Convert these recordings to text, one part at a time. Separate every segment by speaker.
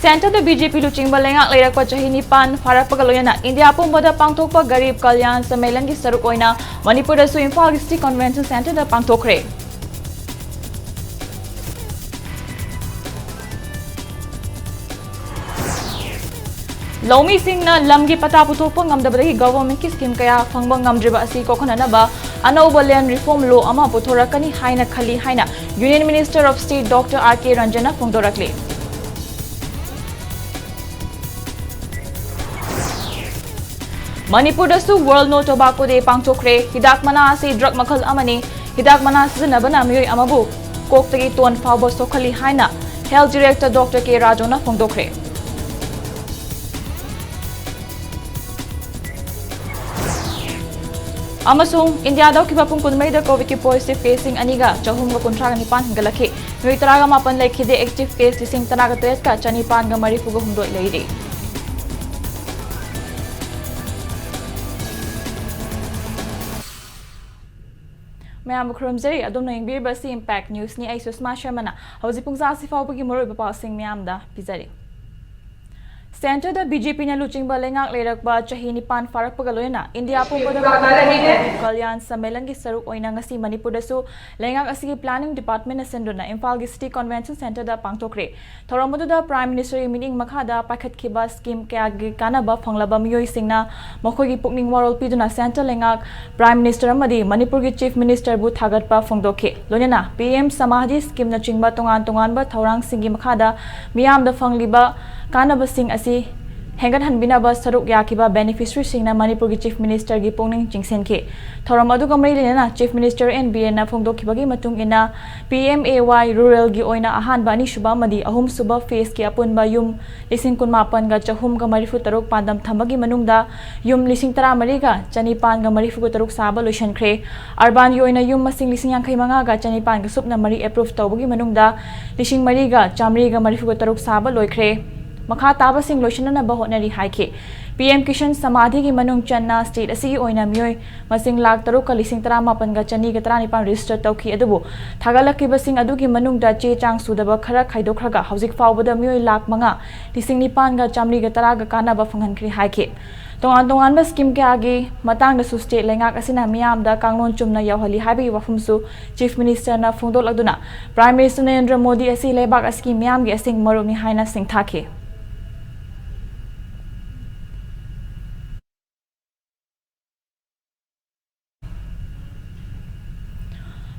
Speaker 1: Center the BJP luchingba lengak leirakpa chahi nipan farakpaga loyana India pumbada pangthokpa garib kalyan sammelan gi saruk oina Manipur da su Imphal District Convention Center da pangthokre. Lomi Singh na lamgi pata puthokpa ngamdabadagi government ki scheme kaya phangba ngamdriba asi kokhananaba anauba land reform law ama puthorakani haina khali haina Union Minister of State Dr. R.K. Ranjana phongdorakle. Manipur da su World No Tobacco Day pangthokre. Hidak mana asi drug makhal amani hidak mana sijanabana miyoi amabu koktagi ton fawba sokhali haina Health Director Dr. K. Rajona phongdokre. Amasung India daw kibapung kunmay da COVID ki positive casing aniga chahum ga kontraga nipan galakhi miyoi taraga mapan laikhide active case lising taraga tuyat ka chanipan ga mari fuga humdoi leide. Mayam Krumzeri adom na ingbir basi Impact News ni ay Shushma Sharma na hawzi pung sa si pagi moro ipapasing mayam da pizari. Center da BJP na luchingba lengak leirakba chahi nipan farakpaga loyana India pumbada kalyan sammelan gi saruk oina ngasi Manipur da su lengak asigi planning department na sendona Imphal District Convention Center da pangthokre. Thoramadu da Prime Minister meeting makha da pakhat khiba scheme kya gi kanaba phanglaba miyoi singna makhoi gi pukning warol piduna center lengak Prime Minister amadi Manipur gi Chief Minister bu thagatpa phongdokhe loyana PM Samadhi scheme na chingba tongan ba thorang singi makha da miyam da phangliba kanaba sing asi hengat hanbinaba saruk yakiba beneficiary singna Manipur gi Chief Minister gi pongning chingsenke thoram adu kamrei lena Chief Minister NBN na phongdokhibagi matung ina PMAY rural gi oina ahan bani shuba madi ahum suba phase ki apun ba yum lising kun mapan ga chahum ga marifu taruk pandam thambagi manungda yum lising tara mari ga chanipan ga marifu taruk saba lotion khre urban gi oina yum masing lising yankhai manga ga chanipan ga supna mari approve tawbagi manungda lising mari ga chamri ga marifu taruk saba loikhre makha taba sing loishanana bahonari haike PM Kishan Samadhi gi manung channa state asigi oina miyoi masing lak taruk ka lising tara mapan ga chani ga tara nipan register tawki adubu thagalaki basing adugi manung da che chang sudaba khara khaidokraga hauzik fawbada miyoi lak manga lising nipan ga chamri ga tara ga kana ba phanghan khri haike tongan ba scheme ke agi matang da su state lengak asina miyam da kanglon chumna yawhali haibi wafum su Chief Minister na phongdol aduna Prime Minister Narendra Modi asi lebak aski miyam gi asing maruk ni haina sing thake.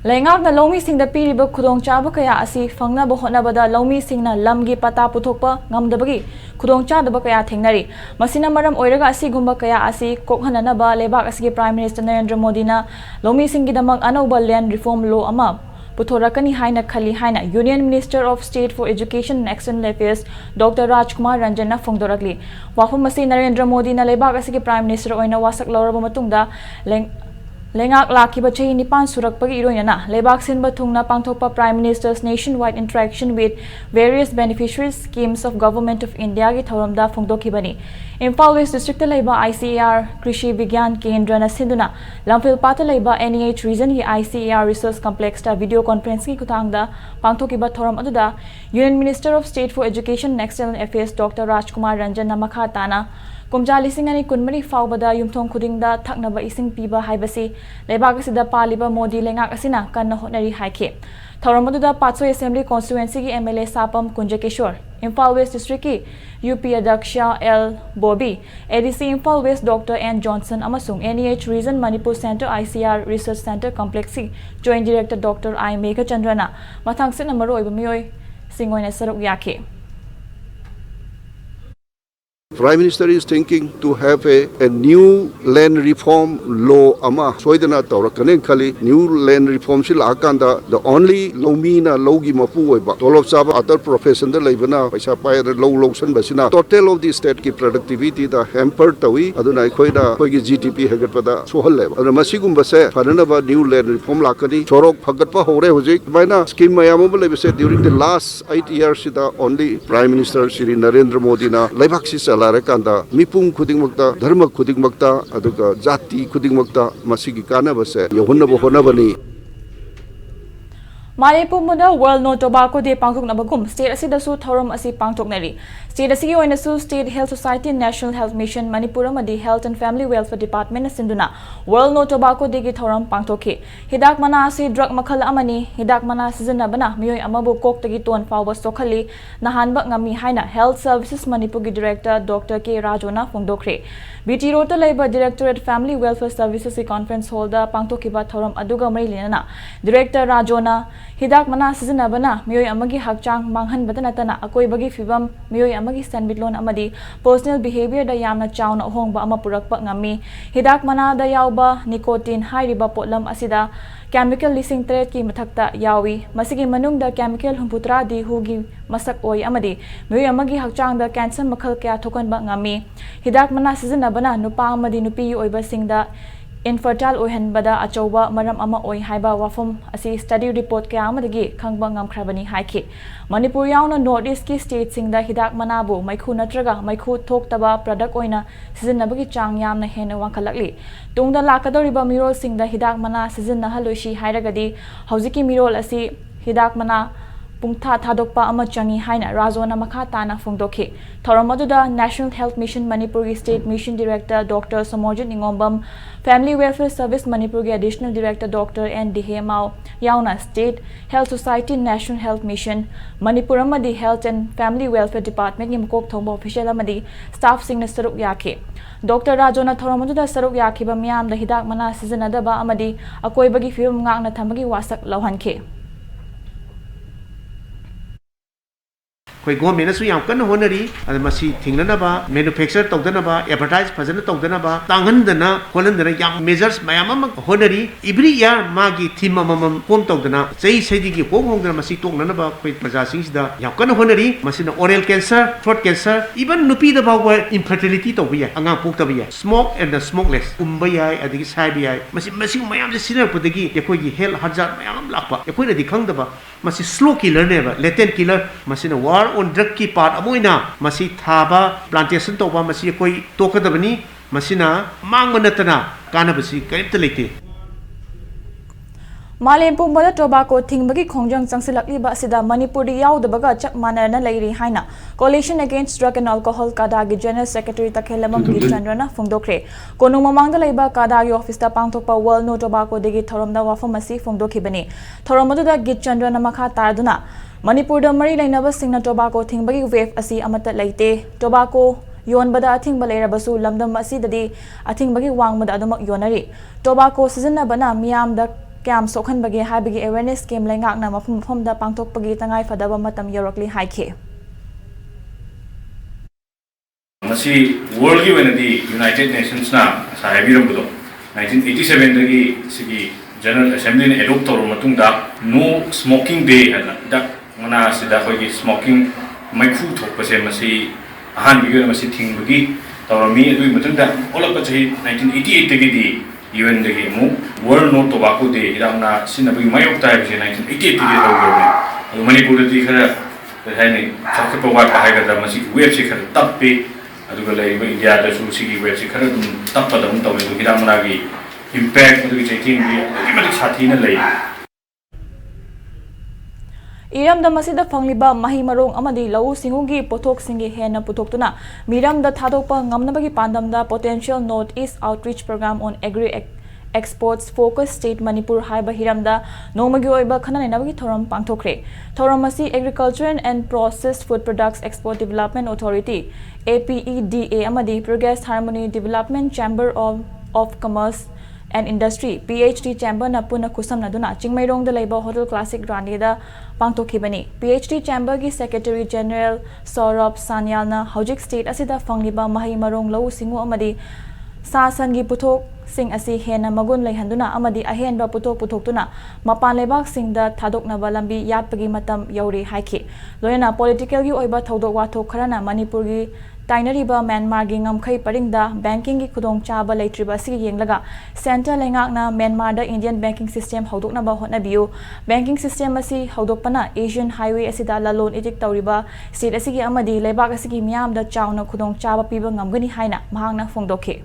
Speaker 1: Lengak na Lomi Singh da piriba khudong chaba kaya asi phangna bo hona bada Lomi Singh na lamgi pata puthokpa ngamdabagi khudong chadaba kaya thengnari masina maram oiraga asi gumba kaya asi kokhanana ba lebak asigi Prime Minister Narendra Modi na Lomi Singh gi damang anauba land reform law ama puthorakani haina khali haina Union Minister of State for Education and External Affairs Dr. Rajkumar Ranjan na phongdorakli wafum masi Narendra Modi na lebak asigi Prime Minister oina wasak lawraba matungda lengak lakiba chahi nipan surakpagi iroyana lebak sinba thungna pangthokpa Prime Minister's nationwide interaction with various beneficiaries schemes of Government of India gi thoramda phongdokhibani Imphal West District laiba ICAR Krishi Vigyan Kendra na sinduna lamphil pata laiba NEH region gi ICAR Resource Complex ta video conference ki kuthangda pangthokiba thoram aduda Union Minister of State for Education and External Affairs Dr. Rajkumar Ranjan na makha tana kumja lising ani kunmari fawbada yumthong khudingda thaknaba ising piba haibasi lebak asida paliba Modi lengak asina kanna honari haike thoramadu Patsoi Assembly Constituency ki MLA Sapam Kunjakeshwar Imphal West District ki UP Adaksha L Bobby ADC Imphal West Dr. N Johnson amasung NEH Region Manipur Center ICR Research Center Complex ki Joint Director Dr. I Megha Chandrana mathang sin namaro iba miyoi singoina saruk yake.
Speaker 2: Prime Minister is thinking to have a new land reform law ama soidana tawrakane khali new land reform sil akanda the only lomi na logi mapu oiba tolop saba other profession da leibana paisa pai low san basina total of the state ki productivity da hamper tawi aduna khoida khoigi GDP hagat pada sohal leba aduna masigum base fanana ba new land reform lakani chorok phagat pa hore hojik baina scheme mayam ba lebase during the last 8 years the only Prime Minister Shri Narendra Modi na leibak si kanda mipung khudingmakta dharma khudingmakta aduga jati khudingmakta masigi kana base yohunna bo hona bani
Speaker 1: Manipur World No Tobacco Day Pangthoknabagum State Asidasu Thorum Asi Pangthoknari. State Asigi Oinasu State Health Society National Health Mission Manipur Amadi Health and Family Welfare Department Sinduna World No Tobacco Day Thorum Pangthoki. Hidak mana asi drug makal amani hidak mana sizinabana miyoy amabu koktagi ton fawba sokhali nahanba ngami haina Health Services Manipur gi Director Dr. K Rajona Fungdokre. BT Rota Labor Directorate Family Welfare Services Conference Holder Pangthokiba Thorum Aduga Marilina Director Rajona Hidak mana sizinabana miyoy amagi hakchang manghan batanatana akoi bagi fibam miyoy amagi standbitlon amadi personal behavior da yamna chawna hongba ama purakpa ngami hidak mana da yawba nicotine hairiba potlam asida chemical lising threat ki mathakta yawi masigi manung da chemical humputra di hugi masak oi amadi miyoy amagi hakchang da cancer makhal kya thokan ba ngami hidak mana sizinabana nupa amadi nupi oiba singda infertile oihanbada achauba maram ama oi haiba wafum asi study report kya amadagi khangba ngamkhrabani haiki Manipur yauna north east ki state singda hidak manabu maikhu natraga maikhu thoktaba product oina sizinabagi chang yamna hena wangkhalakli tungda lakadoriba mirol singda hidak mana sizinna haloishi hairagadi haujiki mirol asi hidak mana Pungtha Thadokpa ama changi haina Razona makha tana fungdokhi Thoromaduda National Health Mission Manipuri State Mission Director Dr. Samojit Ningombam Family Welfare Service Manipuri Additional Director Dr. N. Dihemau Yauna State Health Society National Health Mission Manipur amadi Health and Family Welfare Department ni mukok thongba official amadi staff singna saruk yakhe Dr. Rajona Thoromaduda saruk yakhiba miyam da hidak mana sizinadaba amadi akoibagi film ngakna thambagi wasak lawhankhe
Speaker 3: Koi government su yam kan honari ad masi thingnana ba manufacture tawdana ba advertise phajana tawdana ba tangandana holandana yam measures mayam am honari every year magi theme amam kom tawdana sei seidi gi hong hongdana masi tongnana ba koi praja sing sida yam kan honari masina oral cancer throat cancer even nupi da ba infertility tawbiya anga pok tabiya smoke and the smokeless umbayai adigi saibiya masi mayam se sina podagi ekoi gi health hazard mayam lakpa ekoi na dikhang da ba masi slow killer ne ba latent killer masina war on drug ki part amoina masi thaba plantation toba masi koi tokadabani masina mangmanatana kanabasi karimta leite
Speaker 1: Malin Pumbada Tobacco Thingbagi Kongjang Changsilakli ba sida Manipuri yawdabaga chak manarna lairi haina Coalition Against Drug and Alcohol Kadagi General Secretary Takhelamam Gichandrana Fungdokre Konung mamangda laiba Kadagi Office ta pangthokpa World No Tobacco degi thoromda wafamasi fungdokhibani Thoromaduda Gichandrana makha tarduna Manipur da mari lainaba singna tobacco thingbagi wave asi amata laite tobacco yonbada athingba leirabasu lamdam asidadi athingbagi wangmada adumak yonari tobacco sizinabana miyam da Cam Sokhan Bagi Habigi awareness scheme Langak na mafum da pangtok pagi tangay fadaba matam yorokli haike.
Speaker 4: Masi world gi when the United Nations na sa habiram budo 1987 dagi sigi General Assembly ne adopt toro matungda no smoking day hala da mana sida khoi gi smoking maikhu thok pase masi ahan bigi masi thing bagi tawami adu matungda olap chahi 1988 dagi di UN dagi mu World No Tobacco Day idamna sinabi mayok tai bisi 1988 dagi tawgorne Manipur di khara hai chakpa wat hai ga masi web se khara tappe aduga lai India da su sigi web se khara tappa dam tawe idamna gi impact adu chaiting bi imali sathi na lai
Speaker 1: Iram da masida fangliba mahi marong amadi lau singugi pothok singi hena putoktuna miram da thadokpa ngamnabagi pandamda potential northeast outreach program on agri exports focus state Manipur haiba hiramda nomagi oiba khana nabagi thoram pangthokre thoram asi agriculture and processed food products export development authority APEDA amadi progress harmony development chamber of commerce and Industry PhD Chamber na puna kusam na duna Chingmairong da Labor Hotel Classic Grande da pangtokhibani PhD Chamber gi Secretary General Saurabh Sanyal na Hojik State asida fangliba mahi marong lau singu amadi sasan gi puthok sing asi hena magun leihanduna amadi ahen ba puthok tuna mapan lebak sing da thadokna ba lambi yatpagi matam yauri haiki loina political gi oiba thodok wathok kharana Manipur gi Tainariba Myanmar gi ngamkhai paringda banking gi khudong chaba leitriba sigi yenglaga center lengakna Myanmar da Indian banking system hodokna ba hotna biu banking system asi hodokpana Asian highway asida lalon itik tawriba state asigi amadi lebak asigi miyam da chawna khudong chaba piba ngamgani haina mahangna fongdokhe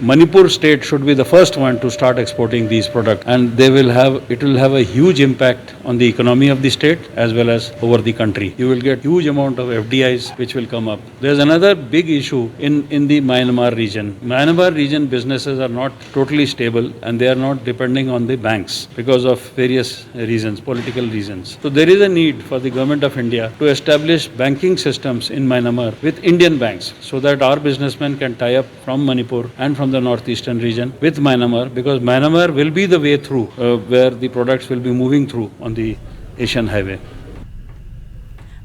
Speaker 5: Manipur state should be the first one to start exporting these products, and it will have a huge impact on the economy of the state as well as over the country. You will get huge amount of FDIs which will come up. There's another big issue in the Myanmar region. Myanmar region businesses are not totally stable and they are not depending on the banks because of various reasons, political reasons. So there is a need for the government of India to establish banking systems in Myanmar with Indian banks so that our businessmen can tie up from Manipur and from the northeastern region with Myanmar, because Myanmar will be the way through where the products will be moving through on the Asian highway.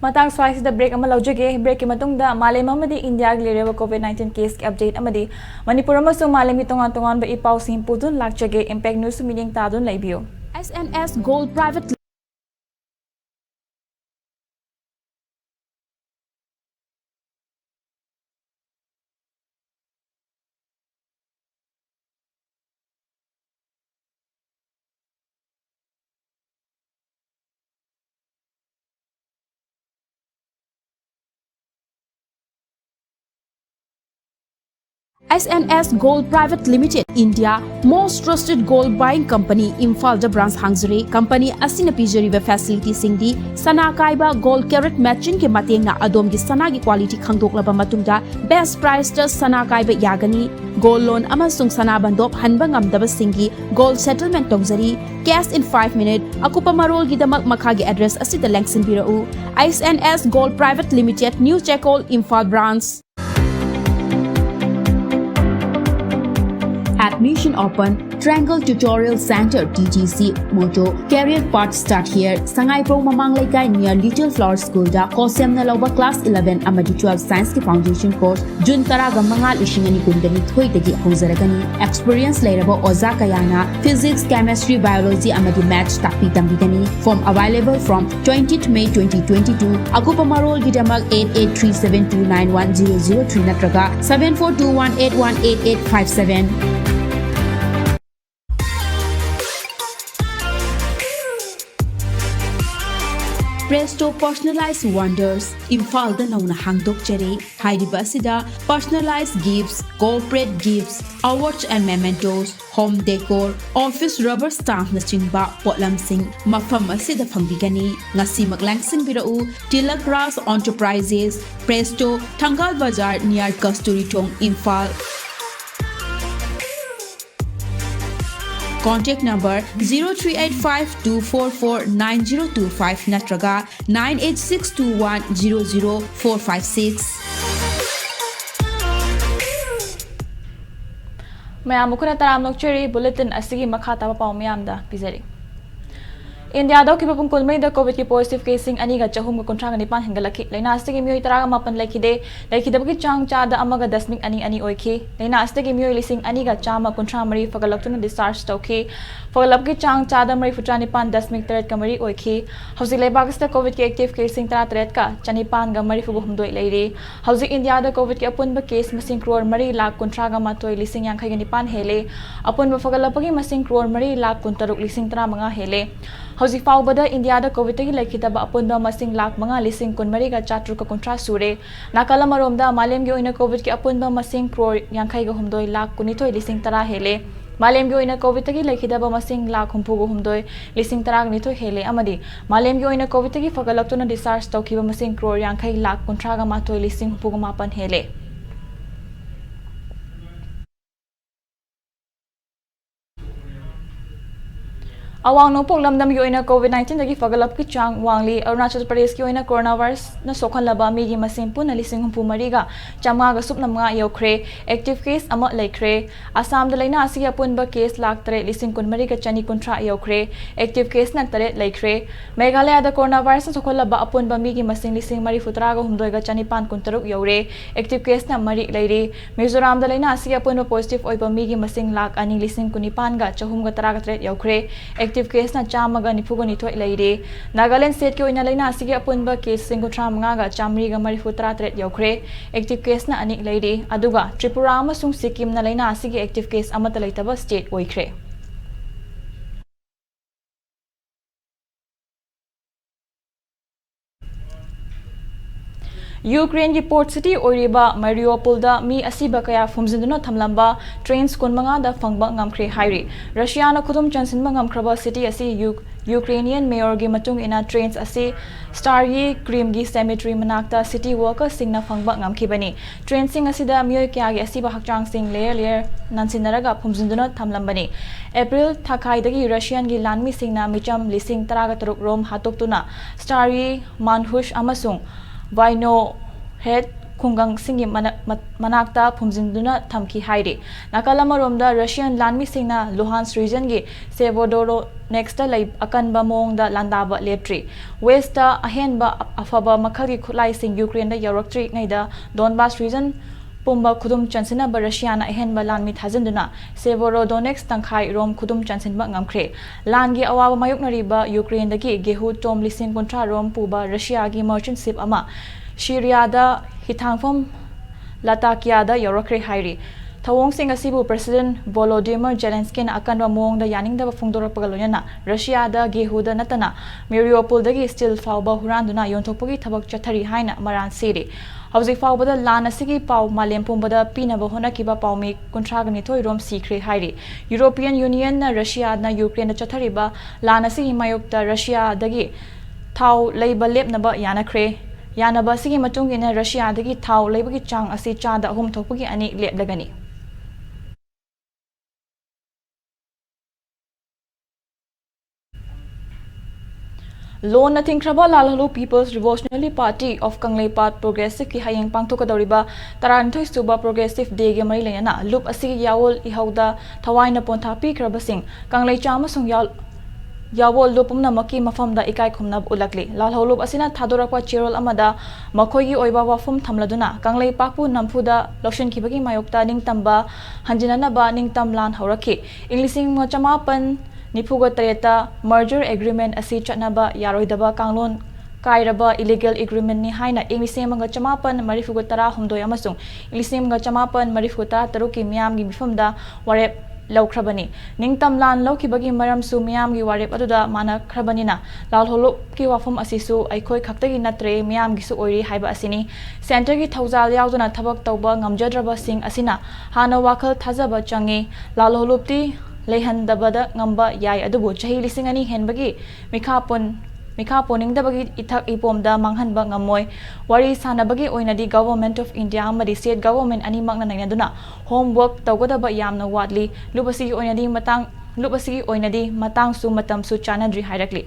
Speaker 1: Matang swaisida break ama laujage break ki matungda malem amadi India glere COVID-19 case ki update amadi Manipur amasung malem mi tongan ba ipau sim pudun lakjage impact news meeting tadun laibio.
Speaker 6: SNS Gold Private SNS Gold Private Limited India most trusted gold buying company Imphal da branch hangzare company asina pijariba facility singdi sana kaiba gold carat matching ke matengna adom gi sana gi quality khangdoklaba matungda best price ta sana kaiba yagani gold loan amasung sana bandop hanba ngamdaba singi gold settlement tongzari cash in 5 minutes akupa marol gi damak makha gi address asida lengsin birau SNS Gold Private Limited New Checkol Imphal branch. Admission open. Triangle Tutorial Center TTC Mojo Career Path start here. Sangai Pro Mamang Laikai near Little Flower School da Kosem na Loba class 11 amadi 12 Science ki foundation course Jun Taraga Mangal Ishingani Kundani Thoi Tagi Hozaragani Experience Lairabo Oza Kayana Physics, Chemistry, Biology amadi Maths Takpi Tambigani. Form available from 20th May 2022. Agupa Marol Gidamal 8837291003 Natraga 7421818857. Presto Personalized Wonders Imphal da nauna hangdok jare hairiba asida personalized gifts, corporate gifts, awards and mementos, home decor, office rubber stamp na chingba potlam sing mafam asida phangbigani ngasi maglangsing birau Tilak Ras Enterprises Presto Thangal Bazar near Kasturi Thong Imphal. Contact number 0385-244-9025 natraga 98621-00456.
Speaker 1: Mayam mukuna taram nokcheri bulletin asigi makata pa pau mayam da pizari. India daw kibapung kulmay da COVID ki positive casing ani ga chahum ga kontra ga nipan hingalaki laina astegi miyoy taraga mapan laikide laikidabagi chang cha da amaga dasmik ani oikhi laina astegi miyoy lising ani ga chama kontra mari fagalaktuna discharge tawki fagalabgi chang cha da mari futra nipan dasmik teret ka mari oikhi hausi lebak sta COVID ki active casing tara teret ka chanipan ga mari fubu humdoi leiri hausi India da COVID ki apun ba case masing crore mari lakh kontra ga matoi lising yang khai ga nipan hele apun ba fagalabagi masing crore mari lakh kuntaruk lising tara manga hele Hausi faubada India da COVID ki laikitaba apunda masing lakh mga lising kunmari ga chatru ka kontra sure nakala maromda malem gi oina COVID ki apunda masing crore yankhai ga humdoi lakh kunithoi lising tara hele malem gi oina COVID ki laikitaba masing lakh humpu go humdoi lising tara ga nithoi hele amadi malem gi oina COVID ki fagalaktuna discharge tawkiba masing crore yankhai lakh kontra ga matoi lising humpu go mapan hele Awang no poglam dam yoina COVID-19 dagi fagalap ki chang wangli Arunachal Pradesh ki yoina coronavirus na sokhan laba mi gi masim pun alising humpu mariga chamga ga sup namga yokre active case ama laikre Assam da laina asi apun ba case lak tare lising kun mariga chani kontra yokre active case nak tare laikre Meghalaya da coronavirus na sokhan laba apun ba mi gi masing lising mari futra ga humdoi ga chani pan kun taruk yore active case na mari lairi Mizoram da laina asi apun ba positive oi ba mi gi masing lak ani lising kunipan ga chahum ga tara ga tare yokre active case na chamaga nipugo nithoi leire Nagaland state ki oina laina asigi apunba case singkutra manga ga chamri ga marifutra tret yokre active case na anik leire aduga Tripura amasung Sikkim na laina asigi active case amata leitaba state oikre Ukraine की port city ओरिबा Mariupolda mi asiba kaya fumjinduna thamlamba trains kunmanga da fangba ngamkhre hairi Russia na khudum chansinba ngamkhraba city asi Ukrainian mayor gi matung ina trains asi Staryi Krimgi cemetery manakta city worker singna fangba ngamkhibani train sing asida miyoi kya gi asiba hakchang sing layer nansinaraga fumjinduna thamlambani April thakai dagi Russian gi lanmi singna micham lising taraga taruk rom hatoktuna Staryi Manhush amasung Vaino head kungang singi manakta phumjinduna thamki hairi nakalama romda Russian lanmi singna Luhansk region gi Sevodoro next lai akanba mongda landaba leptri west da ahenba afaba makhagi khulai sing Ukraine da yoroktri ngaida Donbas region Pumba Kudum Chansina Barashiana Ahenba Lanmi Thazinduna, Sevorodonex Tankai Rom Kudum Chansinba Ngamkre, Langi Awa Mayuknariba, Ukraine dagi Gehu Tom Lising Contra Rom Puba, Russia gi merchant ship ama, Shiriada Hitangfom Latakiada Yorokre Hairi. Thawong sing asibu President Volodymyr Zelensky na akanwa mong da yaning da fungdora pagalonyana Russia da gehu da natana Mariupol dagi still fawba huranduna yontokpagi thabak chathari haina maran siri Hauzik fawbada lan asigi paw malem pumbada pinaba honakiba pawmi kuntragani thoi rom sikre hairi European Union na Russia na Ukraine da chathariba lan asigi mayukta Russia dagi thaw leiba lepnaba yanakre yanaba sigi matungina Russia dagi thaw leibagi chang asi chada hum thokpagi ani leplagani Loan Nothing Kraba Lalalu People's Revolutionary Party of Kangleipat Progressive ki hayeng pangthokadoriba Taranthoy Suba Progressive Day ge mari lena loop asigi yawol ihauda thawaina ponthapi krabasing Kanglei chama sung yawol lopumna maki mafamda ikai khumna ulakli lalholup asina thadorakwa cherol amada makhoi gi oiba wafum thamladuna Kanglei pakpu nampuda lokshin khibagi mayokta ningtamba hanjinana ba ningtam lan haurakhi inglising chamapan Nipuga Tareta merger agreement asi chatnaba yaroidaba kanglon kairaba illegal agreement ni haina inglisem chamapan marifuga tara humdoi amasung inglisem chamapan marifuta taruki miyam gi mifamda warep laukrabani ningtam lan laukibagi maram su miyam gi warep aduda mana khabanina lalholo ki wafam asisu aikhoi khaktagi natre miyam gi su oiri haiba asini center gi thawjal yauduna thabak tawba ngamjadraba sing asina hana wakhal thajaba changi lalholupti Lehan dabada ngamba yai adubu chahi lising ani henbagi mikha poning dabagi ithak ipomda manghanba ngamoy wari sanabagi oinadi government of India amadi state government ani magna nainaduna homework tawgadaba yamna watli lubasi oinadi matang su matam su chanadri hairakli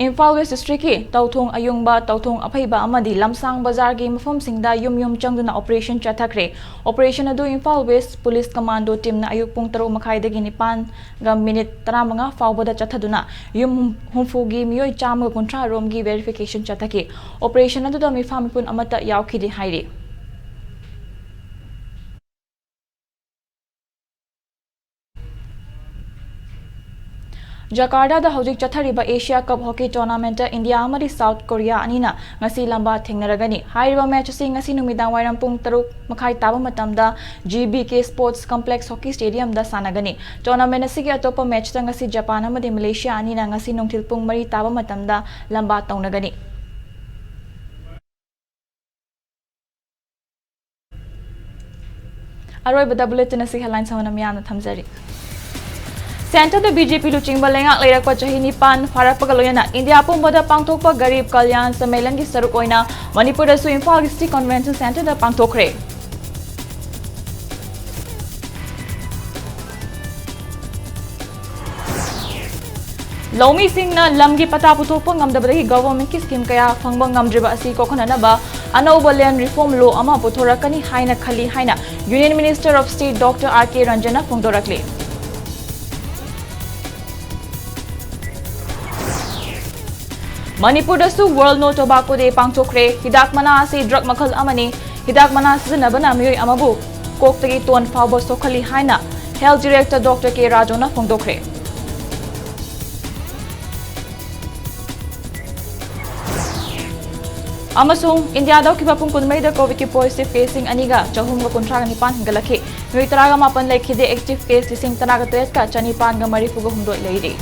Speaker 1: Imphal West District ki Tauthong Ayungba Tauthong Aphaiba amadi Lamsang Bazar gi mafam singda yum changduna operation chathakre operation adu Imphal West Police Commando team na ayuk pung 3 makhai dagi 9 ga minute 35 fawbada chathaduna yum humfu gi miyoi cham ga kontra rom gi verification chathaki operation adu da mi famipun amata yaukhidi hairi Jakarta da hojik chathariba Asia Cup Hockey Tournament India amadi South Korea anina ngasi lamba thengnaragani hairiba match sing ngasi numidang wairam pung 3 makhai taba matamda GBK Sports Complex Hockey Stadium da sanagani tournament asigi atopa match ta ngasi Japan amadi Malaysia anina ngasi nongthil pung 3 taba matamda lamba taunagani Aroiba bulletin asi headlines hawana miyana thamjari Center the BJP luching balenga leirakpa chahi nipan farapagaloyana India pumbada pangthokpa garib kalyan sammelan gi saruk oina Manipur da su Imphal District Convention Center da pangthokre Lomi Singh na lamgi pata puthokpa ngamdabadagi government ki scheme kaya phangba ngamdriba asi kokhananaba anauba land reform law ama puthorakani haina khali haina Union Minister of State Dr. R.K. Ranjana phongdorakli Manipur da su World No Tobacco Day pangthokre hidak mana asi drug makhal amani hidak mana sijanabana miyoi amabu koktagi ton fawba sokhali haina Health Director Dr. K. Rajona phongdokre Amasung India daw kiba pung kunmay da COVID ki positive casing aniga chahum ga kontra nipan hingalaki miyoi taraga mapan laikhide active case lising taraga 3 ka chanipan ga marifuga humdoi leide